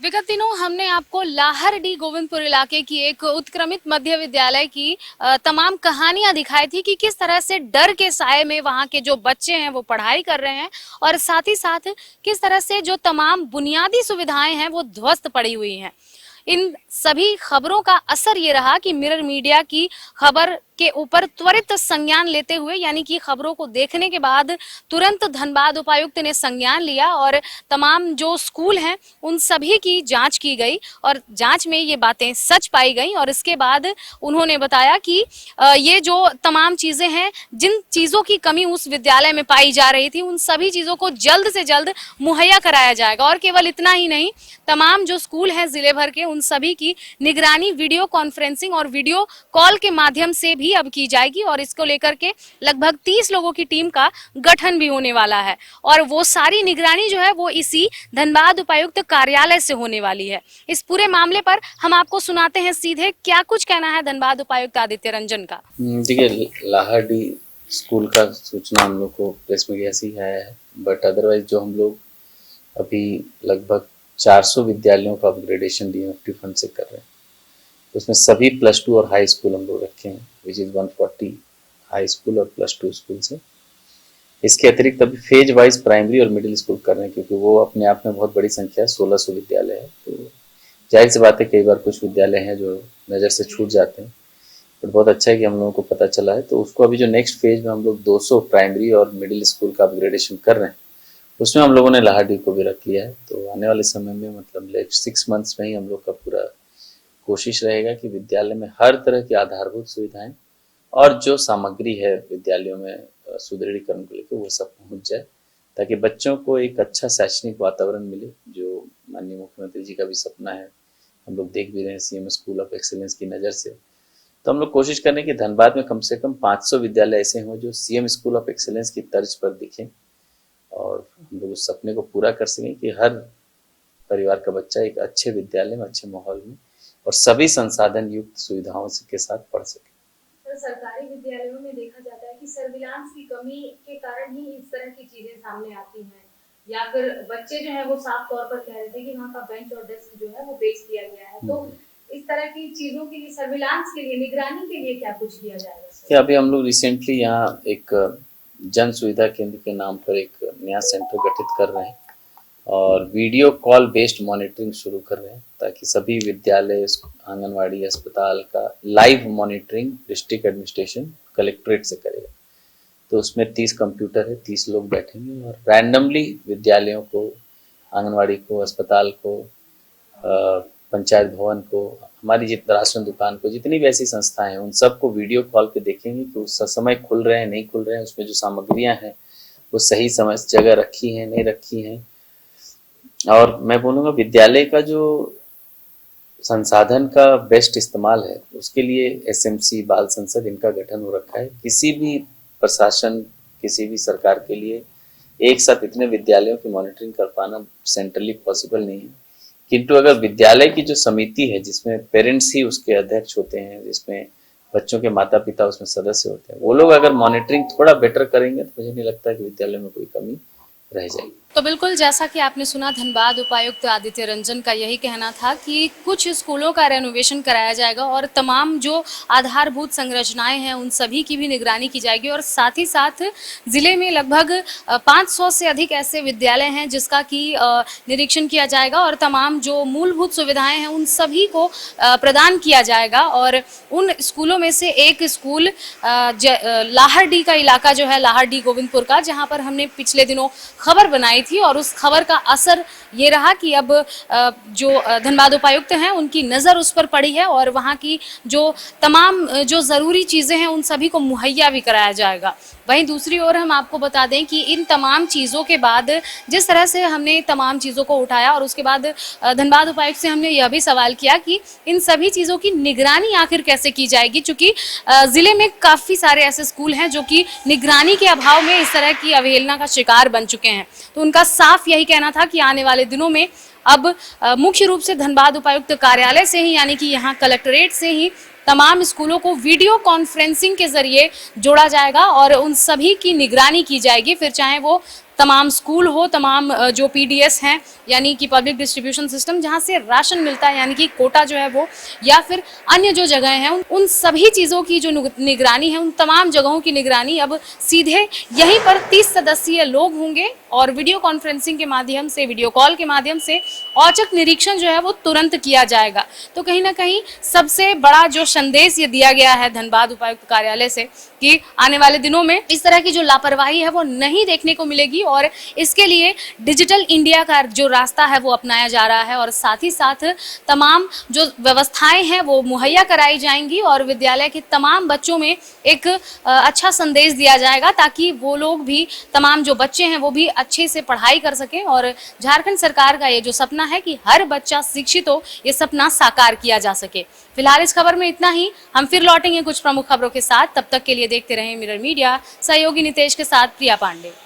विगत दिनों हमने आपको लाहरडी गोविंदपुर इलाके की एक उत्क्रमित मध्य विद्यालय की तमाम कहानियां दिखाई थी कि किस तरह से डर के साए में वहां के जो बच्चे हैं वो पढ़ाई कर रहे हैं और साथ ही साथ किस तरह से जो तमाम बुनियादी सुविधाएं हैं वो ध्वस्त पड़ी हुई हैं। इन सभी खबरों का असर ये रहा कि मिरर मीडिया की खबर के ऊपर त्वरित संज्ञान लेते हुए यानी कि खबरों को देखने के बाद तुरंत धनबाद उपायुक्त ने संज्ञान लिया और तमाम जो स्कूल हैं उन सभी की जांच की गई और जांच में ये बातें सच पाई गई और इसके बाद उन्होंने बताया कि ये जो तमाम चीजें हैं, जिन चीजों की कमी उस विद्यालय में पाई जा रही थी उन सभी चीजों को जल्द से जल्द मुहैया कराया जाएगा। और केवल इतना ही नहीं, तमाम जो स्कूल हैं जिले भर के उन सभी की निगरानी वीडियो कॉन्फ्रेंसिंग और वीडियो कॉल के माध्यम से भी अब की जाएगी और इसको लेकर के लगभग 30 लोगों की टीम का गठन भी होने वाला है और वो सारी निगरानी जो है वो इसी धनबाद उपायुक्त कार्यालय से होने वाली है। इस पूरे मामले पर हम आपको सुनाते हैं सीधे क्या कुछ कहना है धनबाद उपायुक्त आदित्य रंजन का। देखिए, लाहरडी स्कूल का सूचना हम लोग को प्रेस मीडिया से ही आया है, बट अदरवाइज जो हम लोग अभी लगभग 400 विद्यालयों का अपग्रेडेशन डीएमएफटी फंड से कर रहे हैं, उसमें सभी +2 और हाई स्कूल हम लोग रखे हैं, विच इज़ 140 हाई स्कूल और +2 स्कूल से। इसके अतिरिक्त अभी फेज वाइज प्राइमरी और मिडिल स्कूल कर रहे हैं, क्योंकि वो अपने आप में बहुत बड़ी संख्या है, 1600 विद्यालय है। तो जाहिर सी बात है, कई बार कुछ विद्यालय हैं जो नज़र से छूट जाते हैं, बट बहुत अच्छा है कि हम लोगों को पता चला है। तो उसको अभी जो नेक्स्ट फेज में हम लोग 200 प्राइमरी और मिडिल स्कूल का अपग्रेडेशन कर रहे हैं, उसमें हम लोगों ने लाहरडी को भी रख लिया है। तो आने वाले समय में मतलब नेक्स्ट 6 मंथ्स में ही हम लोग का पूरा कोशिश रहेगा कि विद्यालय में हर तरह की आधारभूत सुविधाएं और जो सामग्री है विद्यालयों में सुदृढ़ीकरण को लेकर वो सब पहुंच जाए, ताकि बच्चों को एक अच्छा शैक्षणिक वातावरण मिले, जो माननीय मुख्यमंत्री जी का भी सपना है। हम लोग देख भी रहे हैं सीएम स्कूल ऑफ एक्सीलेंस की नज़र से। तो हम लोग कोशिश करें कि धनबाद में कम से कम 500 विद्यालय ऐसे हों जो सीएम स्कूल ऑफ एक्सीलेंस की तर्ज पर दिखें और हम लोग उस सपने को पूरा कर सकें कि हर परिवार का बच्चा एक अच्छे विद्यालय में, अच्छे माहौल में और सभी संसाधन युक्त सुविधाओं के साथ पढ़ सके। तो सरकारी विद्यालयों में देखा जाता है कि सर्विलांस की कमी के कारण ही इस तरह की चीजें सामने आती हैं, या फिर बच्चे जो है वो साफ तौर पर कह रहे थे कि वहाँ का बेंच और डेस्क जो है वो बेच दिया गया है। तो इस तरह की चीजों के लिए, सर्विलांस के लिए, निगरानी के लिए क्या कुछ किया जाएगा? अभी हम लोग रिसेंटली यहाँ एक जन सुविधा केंद्र के नाम पर एक नया सेंटर गठित कर रहे हैं और वीडियो कॉल बेस्ड मॉनिटरिंग शुरू कर रहे हैं, ताकि सभी विद्यालय, आंगनवाड़ी, अस्पताल का live monitoring district administration collectorate से करेगा। तो उसमें 30 कंप्यूटर है, 30 लोग बैठेंगे और रैंडमली विद्यालयों को, आंगनवाड़ी को, अस्पताल को, पंचायत भवन को, हमारी जितना राशन दुकान को, जितनी भी ऐसी संस्थाएं हैं, उन सबको वीडियो कॉल पे देखेंगे कि उस समय खुल रहे हैं, नहीं खुल रहे हैं, उसमें जो सामग्रियां हैं वो सही समय जगह रखी हैं, नहीं रखी हैं। और मैं बोलूँगा विद्यालय का जो संसाधन का बेस्ट इस्तेमाल है, उसके लिए एसएमसी, बाल संसद, इनका गठन हो रखा है। किसी भी प्रशासन, किसी भी सरकार के लिए एक साथ इतने विद्यालयों की मॉनिटरिंग कर पाना सेंट्रली पॉसिबल नहीं है, किंतु अगर विद्यालय की जो समिति है जिसमें पेरेंट्स ही उसके अध्यक्ष होते हैं, जिसमें बच्चों के माता पिता उसमें सदस्य होते हैं, वो लोग अगर मॉनिटरिंग थोड़ा बेटर करेंगे तो मुझे नहीं लगता कि विद्यालय में कोई कमी रह जाएगी। तो बिल्कुल जैसा कि आपने सुना, धनबाद उपायुक्त आदित्य रंजन का यही कहना था कि कुछ स्कूलों का रेनोवेशन कराया जाएगा और तमाम जो आधारभूत संरचनाएं हैं उन सभी की भी निगरानी की जाएगी और साथ ही साथ जिले में लगभग 500 से अधिक ऐसे विद्यालय हैं जिसका कि निरीक्षण किया जाएगा और तमाम जो मूलभूत सुविधाएं हैं उन सभी को प्रदान किया जाएगा। और उन स्कूलों में से एक स्कूल लाहरडी का इलाका जो है, लाहरडी गोविंदपुर का, जहाँ पर हमने पिछले दिनों खबर बनाई थी और उस खबर का असर ये रहा कि अब जो धनबाद उपायुक्त हैं उनकी नज़र उस पर पड़ी है और वहाँ की जो तमाम जो ज़रूरी चीज़ें हैं उन सभी को मुहैया भी कराया जाएगा। वहीं दूसरी ओर हम आपको बता दें कि इन तमाम चीज़ों के बाद, जिस तरह से हमने तमाम चीज़ों को उठाया और उसके बाद धनबाद उपायुक्त से हमने यह भी सवाल किया कि इन सभी चीज़ों की निगरानी आखिर कैसे की जाएगी, चूँकि ज़िले में काफ़ी सारे ऐसे स्कूल हैं जो कि निगरानी के अभाव में इस तरह की अवहेलना का शिकार बन चुके हैं। तो उनका साफ यही कहना था कि आने वाले दिनों में अब मुख्य रूप से धनबाद उपायुक्त कार्यालय से ही, यानी कि यहाँ कलेक्ट्रेट से ही तमाम स्कूलों को वीडियो कॉन्फ्रेंसिंग के जरिए जोड़ा जाएगा और उन सभी की निगरानी की जाएगी, फिर चाहे वो तमाम स्कूल हो, तमाम जो PDS हैं यानी कि पब्लिक डिस्ट्रीब्यूशन सिस्टम, जहाँ से राशन मिलता है यानी कि कोटा जो है वो, या फिर अन्य जो जगह हैं उन सभी चीज़ों की जो निगरानी है, उन तमाम जगहों की निगरानी अब सीधे यहीं पर 30 सदस्यीय लोग होंगे और वीडियो कॉन्फ्रेंसिंग के माध्यम से, वीडियो कॉल के माध्यम से औचक निरीक्षण जो है वो तुरंत किया जाएगा। तो कहीं ना कहीं सबसे बड़ा जो संदेश ये दिया गया है धनबाद उपायुक्त कार्यालय से कि आने वाले दिनों में इस तरह की जो लापरवाही है वो नहीं देखने को मिलेगी और इसके लिए डिजिटल इंडिया का जो रास्ता है वो अपनाया जा रहा है और साथ ही साथ तमाम जो व्यवस्थाएं हैं वो मुहैया कराई जाएंगी और विद्यालय के तमाम बच्चों में एक अच्छा संदेश दिया जाएगा ताकि वो लोग भी, तमाम जो बच्चे हैं वो भी अच्छे से पढ़ाई कर सकें और झारखंड सरकार का ये जो सपना है कि हर बच्चा शिक्षित हो, ये सपना साकार किया जा सके। फिलहाल इस खबर में इतना ही। हम फिर लौटेंगे कुछ प्रमुख खबरों के साथ। तब तक के लिए देखते रहें मिरर मीडिया। सहयोगी नितेश के साथ प्रिया पांडे।